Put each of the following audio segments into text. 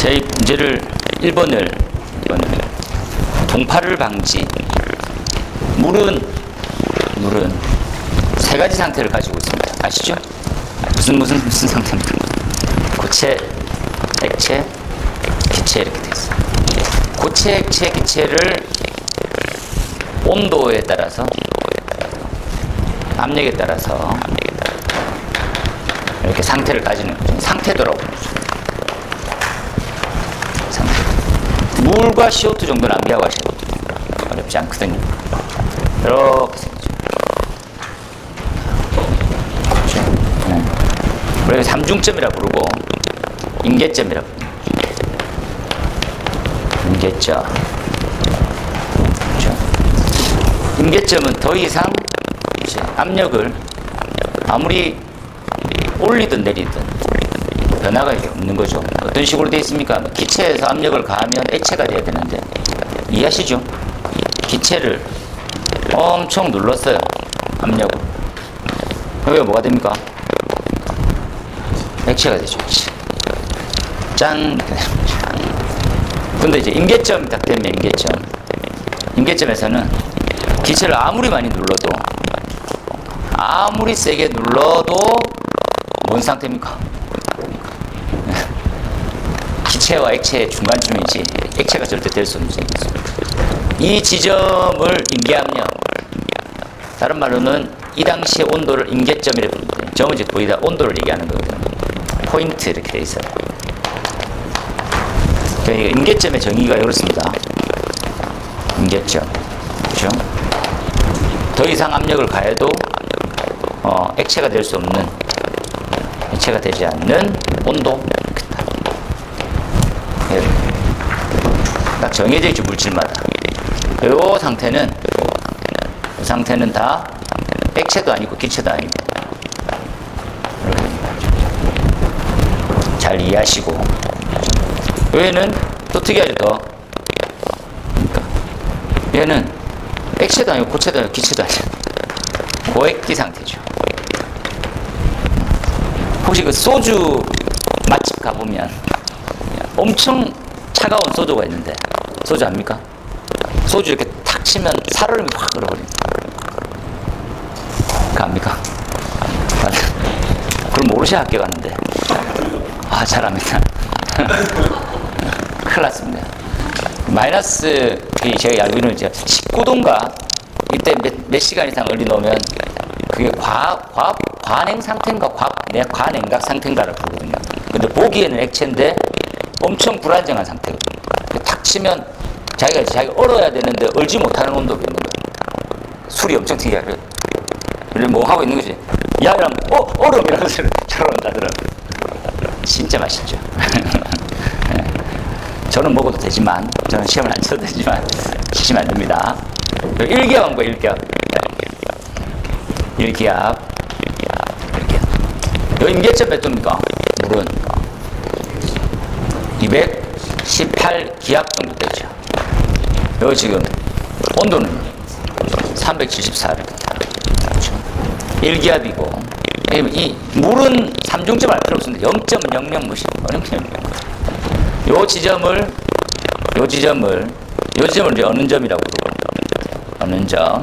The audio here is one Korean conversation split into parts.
제 문제를 1번을 동파를 방지. 물은 세 가지 상태를 가지고 있습니다. 아시죠? 무슨 상태입니까? 고체, 액체, 기체 이렇게 되어 있어요. 고체, 액체, 기체를 온도에 따라서, 압력에 따라서 이렇게 상태를 가지는 거죠. 상태도라고 부르죠. 물과 CO2 정도는 암기하고 하셔도 어렵지 않거든요. 이렇게 생기죠. 우리가 삼중점이라고 부르고 임계점이라고 부르죠. 임계점. 그렇죠? 임계점은 더 이상 압력을 아무리 올리든 내리든 변화가 없는 거죠. 어떤 식으로 되어 있습니까? 기체에서 압력을 가하면 액체가 돼야 되는데, 이해하시죠? 기체를 엄청 눌렀어요. 압력을. 그러면 뭐가 됩니까? 액체가 되죠. 액체. 짠. 근데 이제 임계점이 딱 되면 임계점에서는 기체를 아무리 많이 눌러도, 아무리 세게 눌러도 뭔 상태입니까? 기체와 액체의 중간쯤이지 액체가 절대 될 수 없는 상태입니다. 이 지점을 임계압력, 다른 말로는 이 당시의 온도를 임계점이라고 부르는데, 점은 즉 거기다 온도를 얘기하는 거거든요. 포인트 이렇게 돼 있어요. 그러니까 임계점의 정의가 이렇습니다. 임계점, 그렇죠? 더 이상 압력을 가해도 액체가 될 수 없는, 액체가 되지 않는 온도. 딱 정해져 있죠, 물질마다. 이 상태는 다 액체도 아니고 기체도 아니고. 잘 이해하시고. 얘는 또 특이하죠, 더. 그러니까 얘는 액체도 아니고 고체도 아니고 기체도 아니고 고액기 상태죠. 혹시 그 소주 맛집 가보면 엄청 차가운 소주가 있는데, 소주 압니까? 소주 이렇게 탁 치면 살얼음이 확 얼어버립니다. 그거 압니까? 그럼 모르셔야 학교 갔는데. 잘 압니다. 큰일 났습니다. 마이너스, 제가 알고 있는 이제 19도인가? 이때 몇 시간 이상 얼리 놓으면 그게 과냉 상태인가 과냉각 상태인가를 부르거든요. 근데 보기에는 액체인데 엄청 불안정한 상태거든요. 탁 치면 자기가 얼어야 되는데 얼지 못하는 온도가 있는 거예요. 술이 엄청 튀겨요. 그래서 뭐 하고 있는 거지. 야, 이러면 얼음 이러면서 잘 온다더라고요. 진짜 맛있죠. 네. 저는 먹어도 되지만, 저는 시험을 안 쳐도 되지만 치시면 안 됩니다. 일기압은 뭐예요? 일기압. 요 임계점 몇 도입니까? 물은 218 기압 정도 되죠. 요 지금 온도는 374. 그렇죠. 1기압이고, 이 물은 3중점 알 필요 없습니다. 0.00 무시. 요 지점을 이제 어느 점이라고 부르거든요. 어느 점.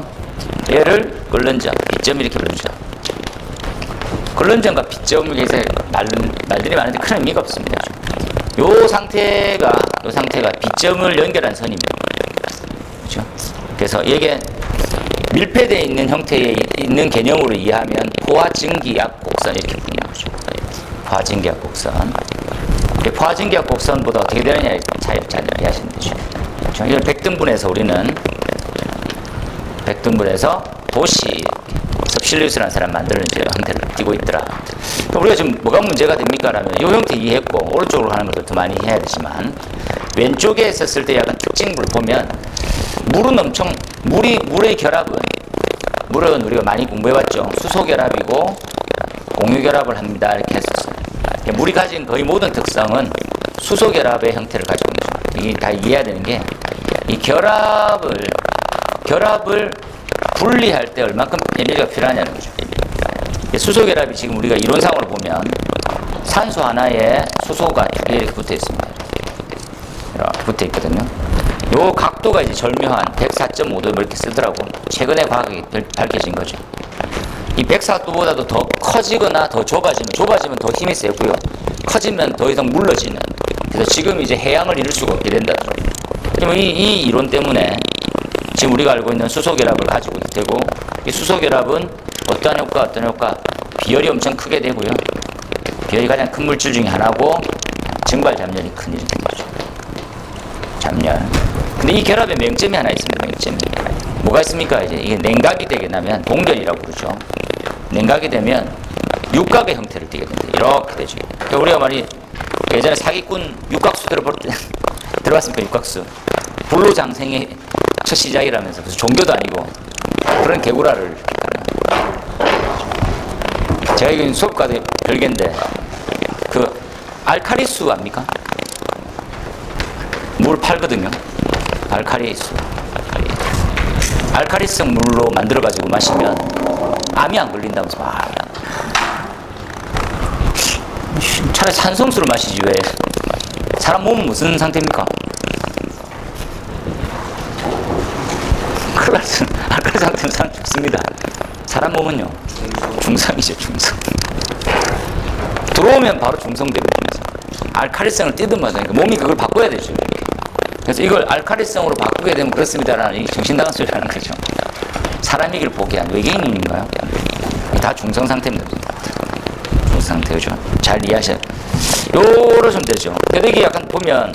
얘를 끓는 점, 빗점 이렇게 부르죠. 끓는 점과 빗점에 대해서 말들이 많은데 큰 의미가 없습니다. 요 상태가 빗점을 연결한 선입니다. 그렇죠? 그래서 이게 밀폐되어 있는 형태에 있는 개념으로 이해하면 포화증기압 곡선 이렇게 부르는 거죠. 포화증기압 곡선. 포화증기압 곡선보다 어떻게 되느냐의 차이를 잘 이해하시면 되죠. 그렇죠? 이걸 백등분해서 우리는 도시 섭실리우스라는 사람 만드는 형태를 띄고 있더라. 우리가 지금 뭐가 문제가 됩니까? 라면 이 형태 이해했고 오른쪽으로 하는 것도 더 많이 해야 되지만, 왼쪽에 있었을 때 약간 특징을 보면 물의 결합은, 물은 우리가 많이 공부해봤죠. 수소결합이고 공유결합을 합니다. 이렇게 했었어요. 물이 가진 거의 모든 특성은 수소결합의 형태를 가지고 있는 거죠. 이게 다 이해해야 되는 게, 이 결합을 분리할 때 얼만큼 에너지가 필요하냐는 거죠. 수소결합이 지금 우리가 이론상으로 보면 산소 하나에 수소가 두 개 이렇게 붙어 있습니다. 붙어 있거든요. 요 각도가 이제 절묘한 104.5도 이렇게 쓰더라고. 최근에 과학이 밝혀진 거죠. 이 104도보다도 더 커지거나 더 좁아지면 더 힘이 세고요. 커지면 더 이상 물러지는. 그래서 지금 이제 해양을 이룰 수가 없게 된다. 그러면 이 이론 때문에 지금 우리가 알고 있는 수소결합을 가지고 되고, 이 수소결합은 어떠한 효과? 비열이 엄청 크게 되고요. 비열이 가장 큰 물질 중에 하나고, 증발 잠열이 큰 일이 되는 거죠. 잠열. 근데 이 결합에 맹점이 하나 있습니다. 맹점이. 뭐가 있습니까? 이제 이게 냉각이 되게 되면 동결이라고 그러죠. 냉각이 되면 육각의 형태를 띠게 됩니다. 이렇게 되죠. 그러니까 우리가 말이 예전에 사기꾼 육각수 들어볼 때 들어봤습니까? 육각수. 불로장생의 첫 시작이라면서. 그래서 종교도 아니고 그런 개구라를 하는. 제가 이건 수업과도 별개인데, 그 알카리수 압니까? 물 팔거든요. 알카리수. 알카리성 물로 만들어가지고 마시면 암이 안 걸린다면서 막. 차라리 산성수를 마시지 왜. 사람 몸은 무슨 상태입니까? 알카리 상태는 사람 죽습니다. 사람 몸은요, 중성이죠, 중성. 들어오면 바로 중성됩니다. 알카리성을 띠든마다 몸이 그걸 바꿔야 되죠. 그래서 이걸 알카리성으로 바꾸게 되면 그렇습니다라는 정신나간 소리를 하는 거죠. 사람이길 포기한 외계인인가요? 다 중성 상태입니다. 중성 상태죠. 잘 이해하셔야 요러시면 되죠. 뼈대기 약간 보면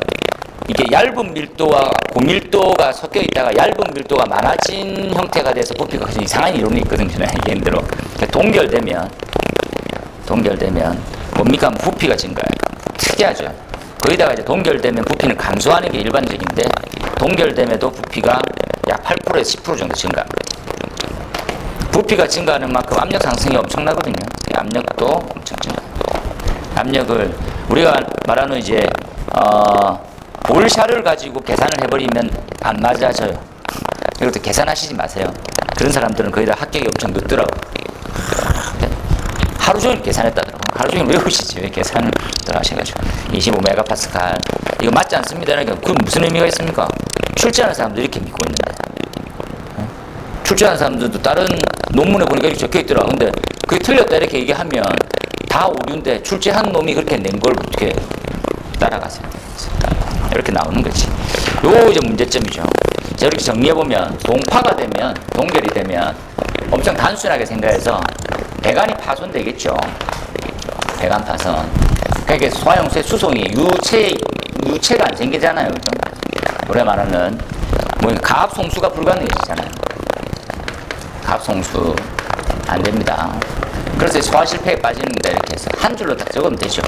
이게 얇은 밀도와 고밀도가 섞여 있다가 얇은 밀도가 많아진 형태가 돼서 부피가 커진 이상한 이론이 있거든요. 개인대로. 동결되면 뭡니까? 부피가 증가해요. 특이하죠. 거기다가 이제 동결되면 부피는 감소하는 게 일반적인데, 동결됨에도 부피가 약 8%에서 10% 정도 증가합니다. 부피가 증가하는 만큼 압력 상승이 엄청나거든요. 압력도 엄청 증가합니다. 압력을 우리가 말하는 이제 볼샤를 가지고 계산을 해버리면 안 맞아져요. 이것도 계산하시지 마세요. 그런 사람들은 거의 다 합격이 엄청 늦더라고. 하루 종일 계산했다더라고. 하루 종일 외우시지 왜 계산을 하셔가지고 25메가파스칼 이거 맞지 않습니다. 그러니까 그건 무슨 의미가 있습니까? 출제하는 사람도 이렇게 믿고 있는데, 출제하는 사람들도 다른 논문에 보니까 이렇게 적혀 있더라. 근데 그게 틀렸다 이렇게 얘기하면 다 오류인데 출제한 놈이 그렇게 낸 걸 어떻게 따라가세요? 이렇게 나오는 거지. 요 이제 문제점이죠. 자, 이렇게 정리해보면 동파가 되면, 동결이 되면 엄청 단순하게 생각해서 배관이 파손되겠죠. 배관 파손. 그러니까 소화용수의 수송이 유체가 안 생기잖아요. 그죠? 우리가 말하는 뭐 가압송수가 불가능해지잖아요. 가압송수 안 됩니다. 그래서 소화 실패에 빠지는데 이렇게 해서 한 줄로 딱 적으면 되죠.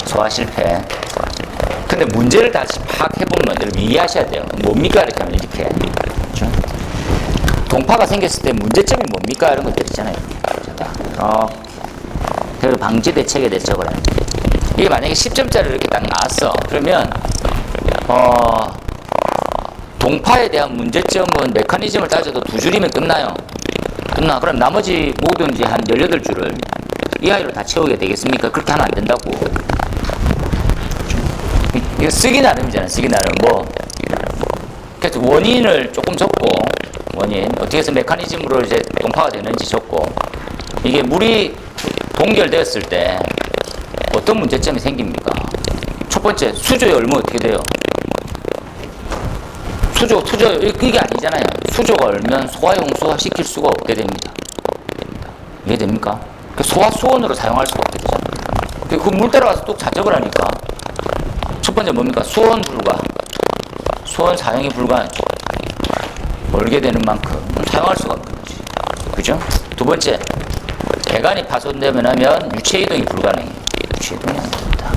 소화 실패. 근데 문제를 다시 파악해보면 여러분 이해하셔야 돼요. 뭡니까? 이렇게 하면 이렇게. 그렇죠? 동파가 생겼을 때 문제점이 뭡니까? 이런 것들 있잖아요. 그래서 방지 대책에 대해서 적어라. 이게 만약에 10점짜리 이렇게 딱 나왔어. 그러면 동파에 대한 문제점은 메커니즘을 따져도 2줄이면 끝나요. 그럼 나머지 뭐든지 한 18줄을 이 아이로 다 채우게 되겠습니까? 그렇게 하면 안 된다고. 이거 쓰기 나름이잖아요. 쓰기 나름. 그래서 원인을 조금 적고, 원인 어떻게 해서 메커니즘으로 이제 동파가 되는지 적고, 이게 물이 동결되었을 때 어떤 문제점이 생깁니까? 첫 번째, 수조의 얼면 어떻게 돼요? 수조 이게 아니잖아요. 수조가 얼면 소화용수화 시킬 수가 없게 됩니다. 이해됩니까? 소화 수온으로 사용할 수가 없게 되잖아요. 그 물 따라가서 또 자적을 하니까 첫 번째 뭡니까? 수온 불가. 수온 사용이 불가하죠. 멀게 되는 만큼 사용할 수가 없는 거지. 그죠? 두 번째, 배관이 파손되면 하면 유체 이동이 불가능해요. 유체 이동이 안 됩니다.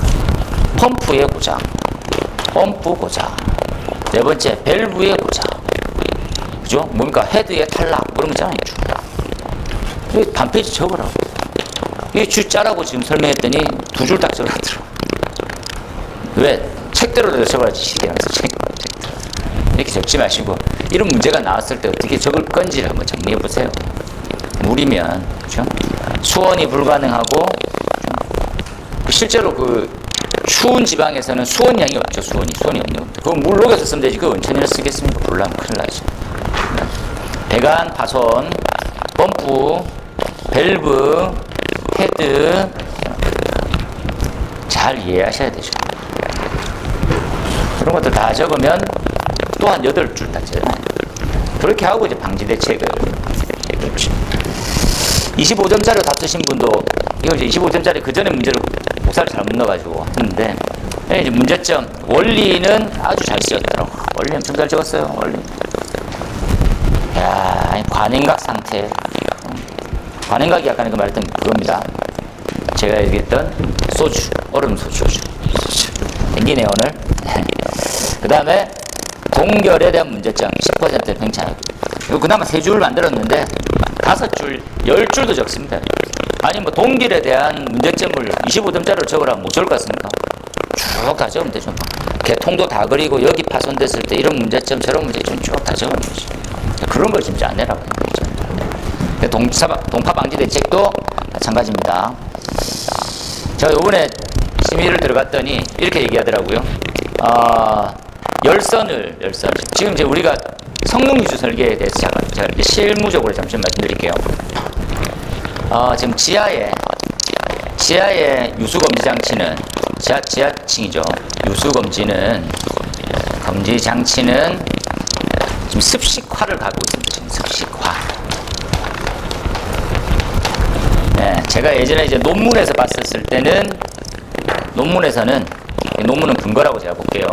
펌프의 고장. 펌프 고장. 네 번째, 밸브의 고장. 그죠? 뭡니까? 헤드의 탈락. 그런 거 있잖아요. 이 반페이지 적으라고. 이 줄 짜라고 지금 설명했더니 2줄 딱 적어놨더라고. 왜? 책대로 적어야지, 시계하면서 책. 이렇게 적지 마시고, 이런 문제가 나왔을 때 어떻게 적을 건지를 한번 정리해 보세요. 물이면, 그죠? 수원이 불가능하고, 실제로 추운 지방에서는 수온량이 없죠. 수온이 없는 겁니다. 그거 물 녹여서 쓰면 되지. 그 온천이라 쓰겠습니까? 불나면 큰일 나죠. 배관, 파손, 펌프, 밸브, 헤드 잘 이해하셔야 되죠. 그런 것들 다 적으면 또 한 8줄 다 적어요. 그렇게 하고 이제 방지 대책을 그렇죠. 25점짜리 다 쓰신 분도 이거 이제 25점짜리 그 전에 문제를 복사를 잘못 넣어가지고 했는데 이제 문제점 원리는 아주 잘 쓰였더라고. 원리 엄청 잘 적었어요. 원리. 야, 관행각 상태. 관행각이 아까 내가 말했던 그겁니다. 제가 얘기했던 소주, 얼음 소주. 땡기네 오늘. 그 다음에 동결에 대한 문제점 10% 팽창. 이거 그나마 3줄 만들었는데 5줄, 10줄도 적습니다. 아니 뭐 동결에 대한 문제점을 25점짜리로 적으라면 못 적을 것 같습니까? 쭉 다 적으면 되죠. 개통도 다 그리고 여기 파손됐을 때 이런 문제점 저런 문제점 쭉 다 적으면 되죠. 그런 걸 진짜 안 해라고 거죠. 동파 방지 대책도 마찬가지입니다. 제가 요번에 심의를 들어갔더니 이렇게 얘기하더라고요. 열선. 지금 이제 우리가 성능 위주 설계에 대해서 제가 이제 실무적으로 잠시 말씀드릴게요. 지금 지하에 유수검지 장치는 지하층이죠. 유수검지는 검지 장치는 지금 습식화를 갖고 있습니다. 지금 습식화. 네, 제가 예전에 이제 논문에서 봤었을 때는 논문은 근거라고 제가 볼게요.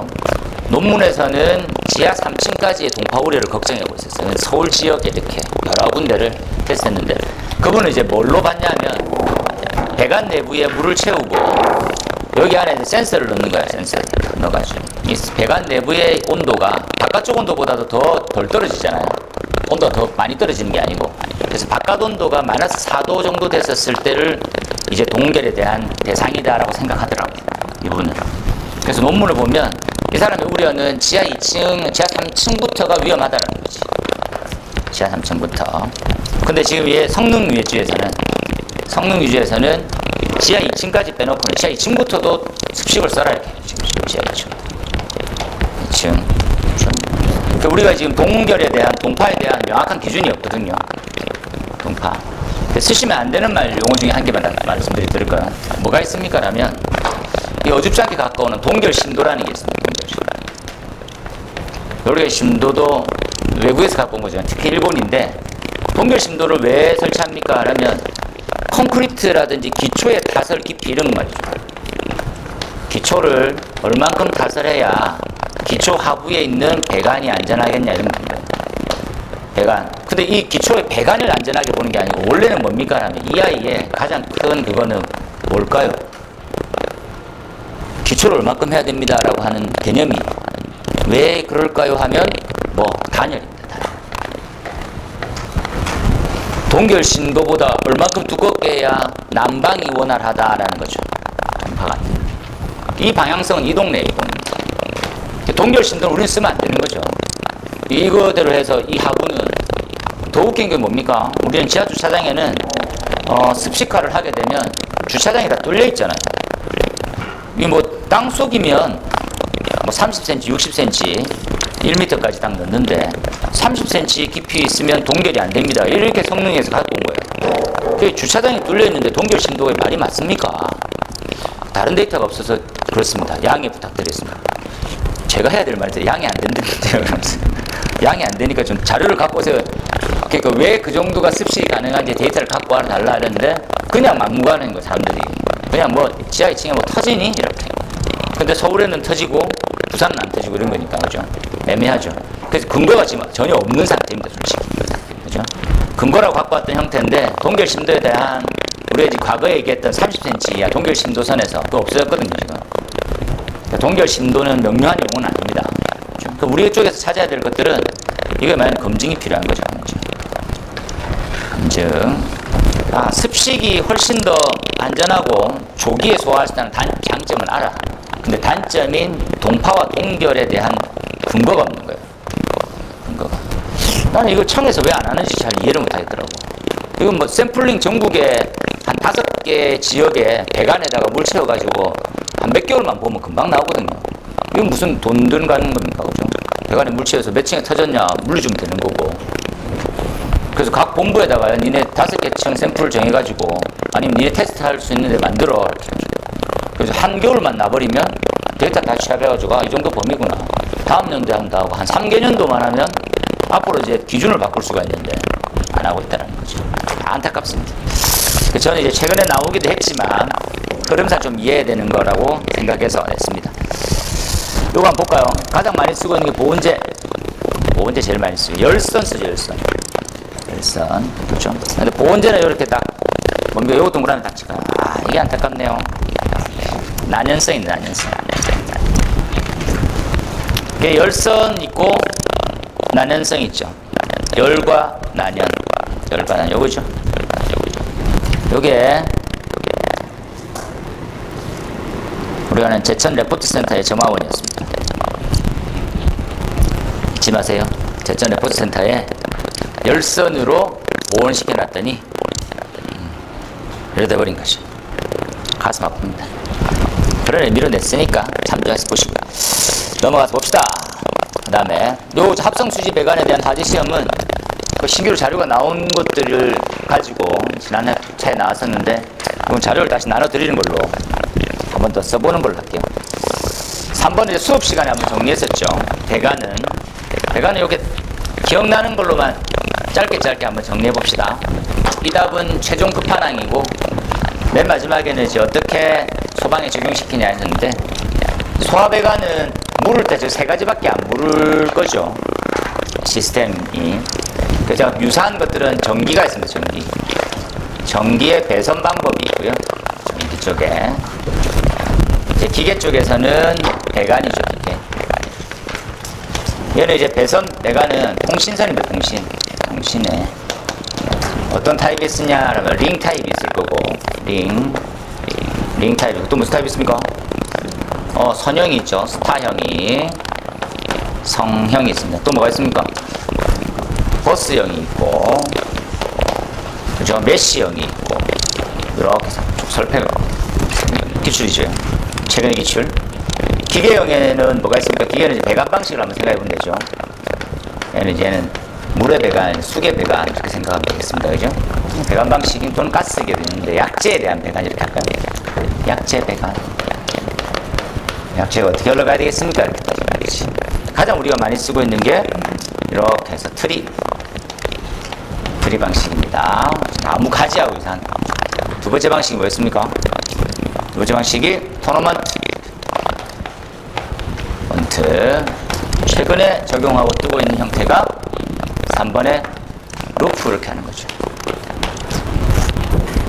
논문에서는 지하 3층까지의 동파 우려를 걱정하고 있었어요. 서울 지역에 이렇게 여러 군데를 테스트했는데 그분은 이제 뭘로 봤냐면 배관 내부에 물을 채우고 여기 안에 센서를 넣는 거야. 센서를 넣어가지고 이 배관 내부의 온도가 바깥쪽 온도보다도 덜 떨어지잖아요. 온도가 더 많이 떨어지는 게 아니고 그래서 바깥 온도가 마이너스 4도 정도 됐었을 때를 이제 동결에 대한 대상이다라고 생각하더라고요. 이분은. 그래서 논문을 보면 이 사람의 우려는 지하 3층부터가 위험하다라는 거지. 지하 3층부터. 근데 지금 얘 성능 위주에서는 지하 2층까지 빼놓고는 지하 2층부터도 습식을 써라 이렇게 지금 지하 2층. 그러니까 우리가 지금 동결에 대한 동파에 대한 명확한 기준이 없거든요. 동파. 쓰시면 안 되는 용어 중에 한 개만 말씀드릴까요? 뭐가 있습니까? 라면 이 어줍지 않게 가까우는 동결 심도라는 게 있습니다. 동결 심도도 외국에서 갖고 온 거죠. 특히 일본인데 동결 심도를 왜 설치합니까? 라면 콘크리트라든지 기초의 타설 깊이 이런 말이죠. 기초를 얼만큼 타설해야 기초 하부에 있는 배관이 안전하겠냐 이런 겁니다. 배관. 근데 이 기초의 배관을 안전하게 보는 게 아니고 원래는 뭡니까? 라면 이 아이의 가장 큰 그거는 뭘까요? 기초를 얼마큼 해야 됩니다. 라고 하는 개념이 왜 그럴까요? 하면 단열입니다. 단열. 동결 심도보다 얼마큼 두껍게 해야 난방이 원활하다라는 거죠. 동파가. 이 방향성은 이 동네에 있습니다. 동결 심도는 우리는 쓰면 안 되는 거죠. 이거대로 해서 이 하부는 더 웃긴 게 뭡니까? 우리는 지하 주차장에는 습식화를 하게 되면 주차장이 다 뚫려 있잖아요. 이 땅속이면 30cm, 60cm, 1m까지 딱 넣는데 30cm 깊이 있으면 동결이 안 됩니다. 이렇게 성능에서 갖고 온 거예요. 주차장이 뚫려 있는데 동결 심도가 말이 맞습니까? 다른 데이터가 없어서 그렇습니다. 양해 부탁드리겠습니다. 제가 해야 될 말인데 양이 안 된다는데요. 양이 안 되니까 좀 자료를 갖고 오세요. 그러니까 왜 그 정도가 습식이 가능한지 데이터를 갖고 와라 달라 이러는데 그냥 막무가내인 거예요. 사람들이. 그냥 지하 2층에 터지니? 이렇게. 근데 서울에는 터지고 부산은 안 터지고 이런 거니까 그죠? 애매하죠. 그래서 근거가 지금 전혀 없는 상태입니다. 솔직히. 그죠? 근거라고 갖고 왔던 형태인데 동결 심도에 대한 우리가 이제 과거에 얘기했던 30cm 이하 동결 심도선에서 그거 없어졌거든요. 지금. 그러니까 동결 심도는 명료한 용어는 아닙니다. 그렇죠? 우리 쪽에서 찾아야 될 것들은 이거에 말하는 검증이 필요한 거죠. 검증. 습식이 훨씬 더 안전하고 조기에 소화할 수 있다는 장점은 알아. 근데 단점인 동파와 동결에 대한 근거가 없는 거예요. 근거가. 나는 이거 청에서 왜 안 하는지 잘 이해를 못 하겠더라고. 이건 샘플링 전국에 한 5개 지역에 배관에다가 물 채워가지고 한 몇 개월만 보면 금방 나오거든요. 이건 무슨 돈 들어가는 겁니까? 그죠? 배관에 물치해서 몇 층에 터졌냐 물려주면 되는 거고. 그래서 각 본부에다가 니네 5개 층 샘플을 정해가지고 아니면 니네 테스트 할 수 있는 데 만들어. 그래서 한 개월만 나버리면 데이터 다 취합해가지고 이 정도 범위구나. 다음 연도에 한다 하고 한 3개년도만 하면 앞으로 이제 기준을 바꿀 수가 있는데 안 하고 있다는 거죠. 안타깝습니다. 저는 이제 최근에 나오기도 했지만 흐름상 좀 이해해야 되는 거라고 생각해서 냈습니다. 요거 한번 볼까요? 가장 많이 쓰고 있는 게 보온제. 보온제 제일 많이 쓰고 열선 쓰죠. 열선. 그렇죠? 근데 보온제는 이렇게 딱 뭔가 요거 동그라미 딱 찍어요. 이게 안타깝네요. 난연성입니다. 난연성. 이게 열선 있고 난연성 있죠. 열과 난연. 요거죠. 요게 우리가 하는 제천 레포트 센터의 점화원이었습니다. 잊지 마세요. 제천 레포트 센터에 열선으로 보온시켜 놨더니 이래 돼버린 거죠. 가슴 아픕니다. 그런 의미로 냈으니까 참조해서 보시고요. 넘어가서 봅시다. 그 다음에 요 합성수지 배관에 대한 과제시험은 그 신규로 자료가 나온 것들을 가지고 지난해 차에 나왔었는데 이건 자료를 다시 나눠드리는 걸로 한 번 더 써보는 걸로 할게요. 3번은 이제 수업 시간에 한번 정리했었죠. 배관은 이렇게 기억나는 걸로만 짧게 한번 정리해 봅시다. 이 답은 최종 끝판왕이고 맨 마지막에는 이제 어떻게 소방에 적용시키냐 했는데 소화배관은 물을 때 저 3가지밖에 안 물을 거죠. 시스템이. 그래서 유사한 것들은 전기가 있습니다. 전기의 배선 방법이 있고요. 전기 쪽에. 이제 기계 쪽에서는 배관이죠. 얘는 이제 배관은 통신선입니다. 통신에 어떤 타입이 있으냐 하면 링 타입이 있을 거고 링 타입. 또 무슨 타입이 있습니까? 선형이 있죠. 스타형이, 성형이 있습니다. 또 뭐가 있습니까? 버스형이 있고, 그죠? 메시형이 있고, 이렇게 쭉 설명을 기출이죠. 최근의 기출. 기계형에는 뭐가 있습니까? 기계는 이제 배관 방식을 한번 생각해 보면 되죠. 얘는 물의 배관, 수계 배관 이렇게 생각하면 되겠습니다. 그죠? 배관 방식이 또는 가스기도 있는데 약재에 대한 배관 이렇게 할까요? 약재 배관. 약재가 어떻게 흘러가야 되겠습니까? 이렇게 따지면 가장 우리가 많이 쓰고 있는 게 이렇게 해서 트리 방식입니다. 나무 가지하고 유사한 두 번째 방식이 뭐였습니까? 두 번째 방식이 토너먼트. 최근에 적용하고 뜨고 있는 형태가 3번의 루프 이렇게 하는 거죠.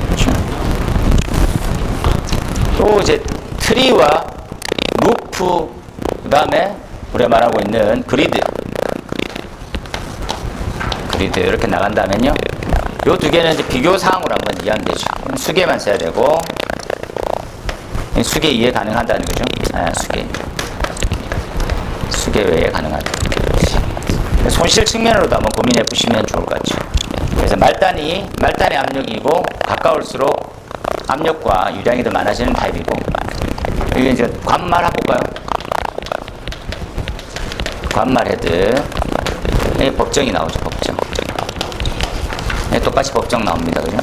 그렇죠? 또 이제 트리와 루프, 그 다음에 우리가 말하고 있는 그리드 이렇게 나간다면요, 요 두 개는 이제 비교 사항으로 한번 이해하면 되죠. 수계만 써야 되고, 수계 이해 가능하다는 거죠. 수계 외에 가능하다. 손실 측면으로도 한번 고민해 보시면 좋을 것 같죠. 그래서 말단의 압력이고 가까울수록 압력과 유량이 더 많아지는 타입이고, 이게 이제 관말 한번 볼까요? 관말 헤드. 법정이 나오죠, 법정. 똑같이 법정 나옵니다, 그죠?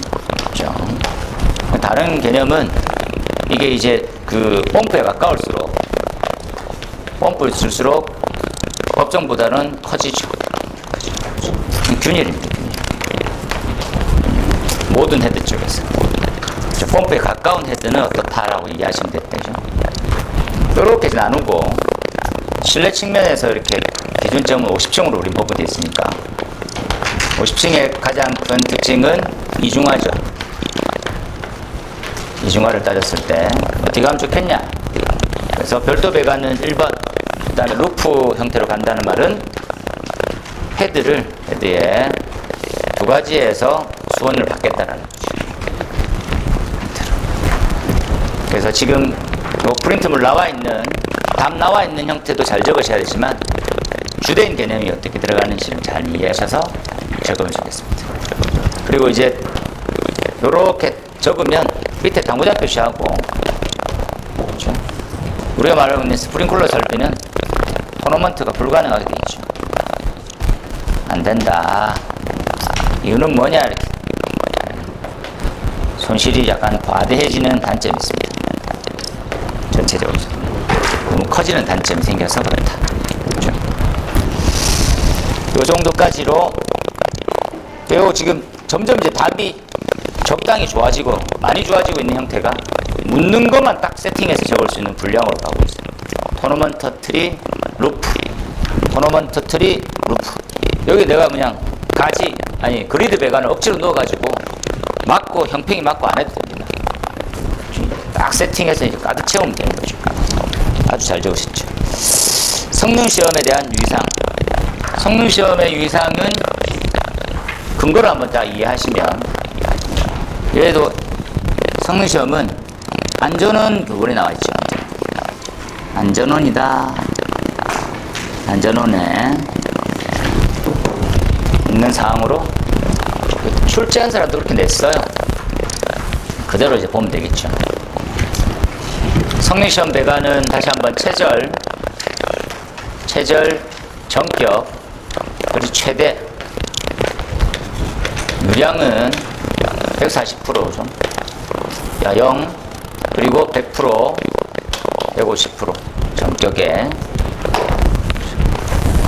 법정. 다른 개념은 이게 이제 그 펌프에 가까울수록, 펌프를 쓸수록 법정보다는 커지죠. 균일입니다, 균일. 모든 헤드 쪽에서. 펌프에 가까운 헤드는 어떻다라고 이해하시면 되죠. 이렇게 나누고, 실내 측면에서 이렇게 기준점은 50층으로 우리 법으로 되어 있으니까 50층의 가장 큰 특징은 이중화죠. 이중화를 따졌을 때 어떻게 하면 좋겠냐. 그래서 별도 배관은 1번, 그 다음에 루프 형태로 간다는 말은 헤드에 두 가지에서 수원을 받겠다라는 거죠. 그래서 지금 프린트물 답 나와 있는 형태도 잘 적으셔야 되지만 주된 개념이 어떻게 들어가는지를 잘 이해하셔서 적으면 좋겠습니다. 그리고 이제 이렇게 적으면 밑에 당구장 표시하고, 그렇죠? 우리가 말하는 스프링클러 살 때는 토너먼트가 불가능하게 되어 있죠. 안 된다. 이유는 뭐냐, 이렇게. 손실이 약간 과대해지는 단점이 있습니다. 전체적으로. 너무 커지는 단점이 생겨서 그렇다. 그렇죠? 요 정도까지로 그리고 지금 점점 이제 답이 적당히 좋아지고 많이 좋아지고 있는 형태가 묻는 것만 딱 세팅해서 적을 수 있는 분량으로 가고 있어요. 토너먼트 트리 루프, 토너먼트 트리 루프. 여기 내가 그냥 그리드 배관을 억지로 넣어가지고 맞고 형평이 맞고 안 해도 됩니다. 딱 세팅해서 이제 가득 채우면 되는 거죠. 아주 잘 적으셨죠. 성능시험에 대한 유의사항. 성능시험의 유의사항은 근거를 한번 딱 이해하시면, 얘도 성능시험은 안전원 부분에 나와 있죠. 안전원이다. 안전원에 있는 사항으로 출제한 사람도 그렇게 냈어요. 그대로 이제 보면 되겠죠. 성능시험 배관은 다시 한번 최절, 전격, 그리고 최대. 유량은 140%죠. 야영, 그리고 100%, 150% 전격에.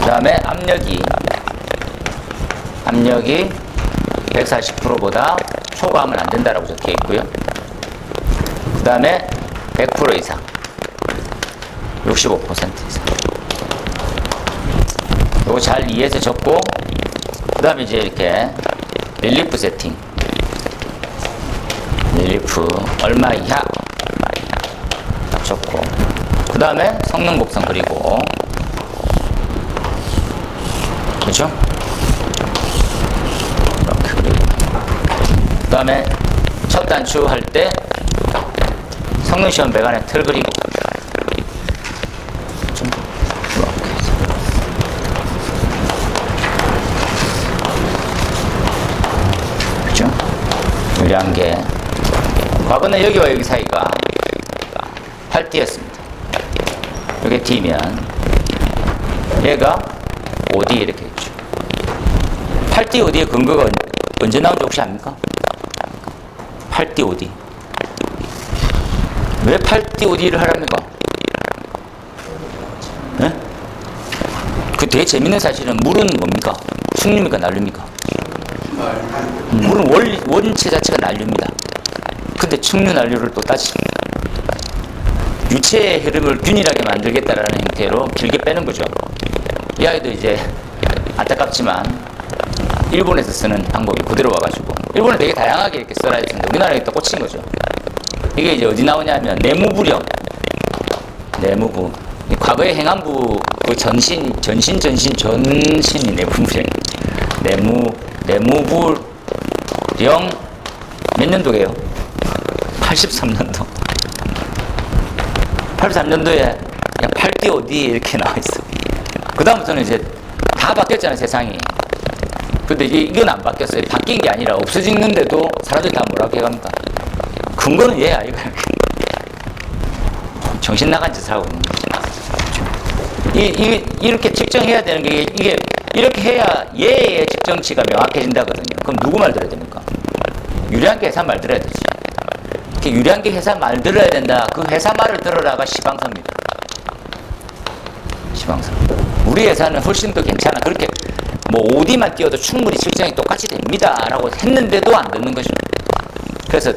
그 다음에 압력이 140%보다 초과하면 안 된다라고 적혀 있고요. 그 다음에 100% 이상, 65% 이상. 이거 잘 이해해서 적고, 그 다음에 이제 이렇게 릴리프 세팅. 릴리프 얼마 이하 딱 적고, 그 다음에 성능 곡선 그리고, 그렇죠? 이렇게 그리고, 그 다음에 첫 단추 할 때 성능시험 배관에 틀 그리고, 좀 이렇게 해서. 그렇죠? 유량계. 과거는 여기와 여기 사이가 8D였습니다. 이게 D면 얘가 5D 이렇게 있죠. 8D, 5D의 근거가 언제 나온지 혹시 압니까? 8D, 5D. 왜 8D, 5D를 하랍니까? 네? 그 되게 재밌는 사실은 물은 뭡니까? 충류입니까? 난류입니까? 물은 원체 자체가 난류입니다. 근데 충류, 난류를 또 따집니다. 유체의 흐름을 균일하게 만들겠다라는 형태로 길게 빼는 거죠. 이 아이도 이제 안타깝지만 일본에서 쓰는 방법이 그대로 와가지고, 일본은 되게 다양하게 이렇게 써라 했는데 우리나라에 또 꽂힌 거죠. 이게 이제 어디 나오냐면 내무부령. 내무부. 과거의 행안부 그 전신이 내무부령. 내무부령 몇 년도예요? 83년도. 83년도에 그냥 8D, 5D 이렇게 나와 있어. 그 다음부터는 이제 다 바뀌었잖아요, 세상이. 근데 이건 안 바뀌었어요. 바뀐 게 아니라 없어지는데도 사람들이 다 뭐라고 해갑니까? 근거는 얘야, 이거. 정신 나간 짓을 하고 있는 거죠. 이렇게 측정해야 되는 게, 이게 이렇게 해야 얘의 측정치가 명확해진다거든요. 그럼 누구 말 들어야 됩니까? 유량계 회사 말 들어야 되지. 유량계 회사 말 들어야 된다. 그 회사 말을 들어라가 시방서입니다. 시방서. 우리 회사는 훨씬 더 괜찮아. 그렇게 뭐 5D만 띄워도 충분히 측정이 똑같이 됩니다. 라고 했는데도 안 듣는 거죠. 그래서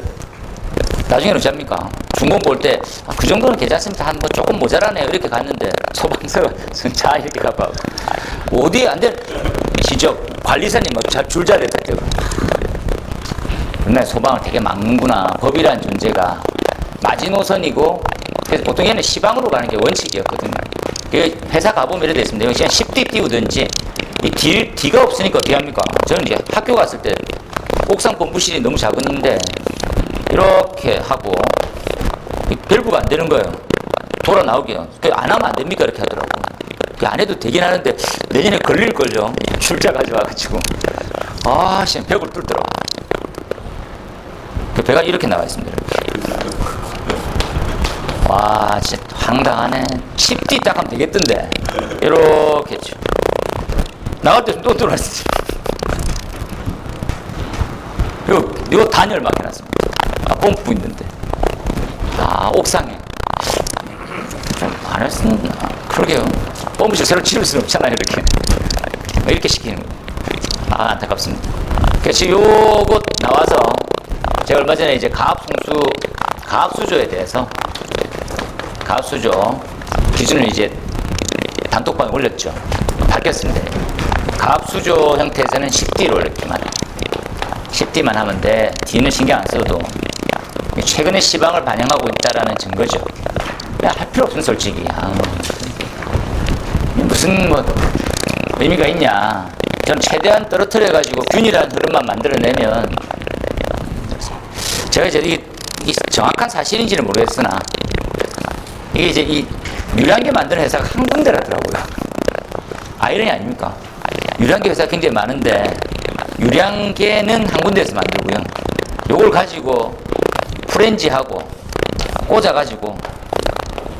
나중에는 어찌 합니까? 중공 볼 때, 그 정도는 괜찮습니다. 한 뭐 조금 모자라네요. 이렇게 갔는데, 소방서, 자, 이렇게 가봐. 5D 안 돼. 지적, 관리사님, 줄 잘했다. 옛날에 소방을 되게 막는구나. 법이라는 존재가 마지노선이고, 그래서 보통 얘는 시방으로 가는 게 원칙이었거든요. 회사 가보면 이렇게 됐습니다. 그냥 10D 띄우든지, 이 D가 없으니까 어떻게 합니까? 저는 이제 학교 갔을 때, 옥상 본부실이 너무 작았는데, 이렇게 하고, 별부가 안 되는 거예요. 돌아 나오게요. 안 하면 안 됩니까? 이렇게 하더라고. 안 해도 되긴 하는데, 내년에 걸릴걸요. 출자 가져와가지고. 아, 씨, 벽을 뚫더라고. 그 배가 이렇게 나와 있습니다. 와, 진짜 황당하네. 10D 딱 하면 되겠던데. 이렇게 했죠. 나갈 때 또 들어왔어. 요 단열 막 해놨습니다. 펌프 있는데. 옥상에. 좀 안 했으면, 그러게요. 펌프실 새로 치울 수는 없잖아요, 이렇게. 이렇게 시키는 거예요. 안타깝습니다. 그래서 요것 나와서, 제가 얼마 전에 이제 가압수조에 대해서, 가압수조 기준을 이제 단톡방에 올렸죠. 밝혔습니다. 가압수조 형태에서는 10D로 올렸지만, 10D만 하면 돼. D는 신경 안 써도 최근에 시방을 반영하고 있다라는 증거죠. 할 필요 없으면 솔직히 무슨 뭐 의미가 있냐. 전 최대한 떨어뜨려 가지고 균일한 흐름만 만들어내면, 제가 이제 이게 정확한 사실인지는 모르겠으나 이게 이제 이 유량계 만드는 회사가 한 군데라더라고요. 아이러니 아닙니까? 유량계 회사가 굉장히 많은데 유량계는 한 군데에서 만들고요. 요걸 가지고 프렌지하고 꽂아가지고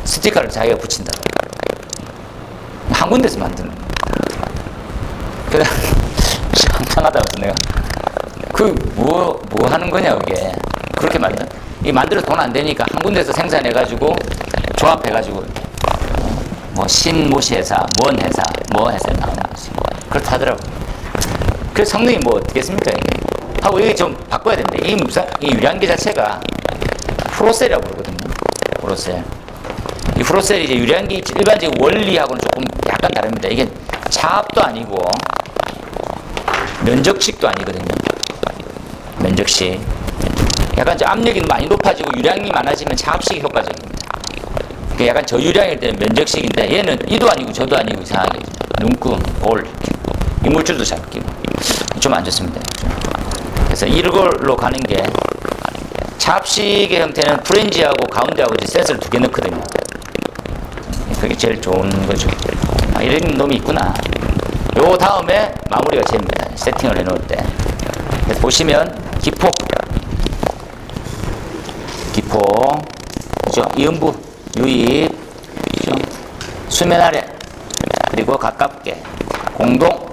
스티커를 자기가 붙인다. 한 군데서 만드는. 그래, 황당하다고 내가. 뭐 하는 거냐, 그게. 그렇게 이 만들어서 돈 안 되니까 한 군데서 생산해가지고 조합해가지고 뭐 신모시 회사, 뭐 회사 나오는 거지. 그렇다 하더라고. 그래서 성능이 뭐 어떻겠습니까, 이게. 하고 이게 좀 바꿔야 된대. 이 유량계 자체가 프로셀이라고 그러거든요. 프로셀. 이 프로셀이 이제 유량계 일반적인 원리하고는 조금 약간 다릅니다. 이게 차압도 아니고 면적식도 아니거든요. 면적식. 약간 이제 압력이 많이 높아지고 유량이 많아지면 차압식이 효과적입니다. 약간 저유량일 때는 면적식인데 얘는 이도 아니고 저도 아니고 이상하게 눈금, 볼, 이물질도 잘 끼고 좀 안 좋습니다. 그래서 이걸로 가는 게 차압식의 형태는 프렌지하고 가운데하고 이제 셋을 두 개 넣거든요. 그게 제일 좋은 거죠. 이런 놈이 있구나. 요 다음에 마무리가 됩니다. 세팅을 해놓을 때. 그래서 보시면 기포, 그죠? 이음부, 유입, 그죠? 수면 아래, 그리고 가깝게, 공동.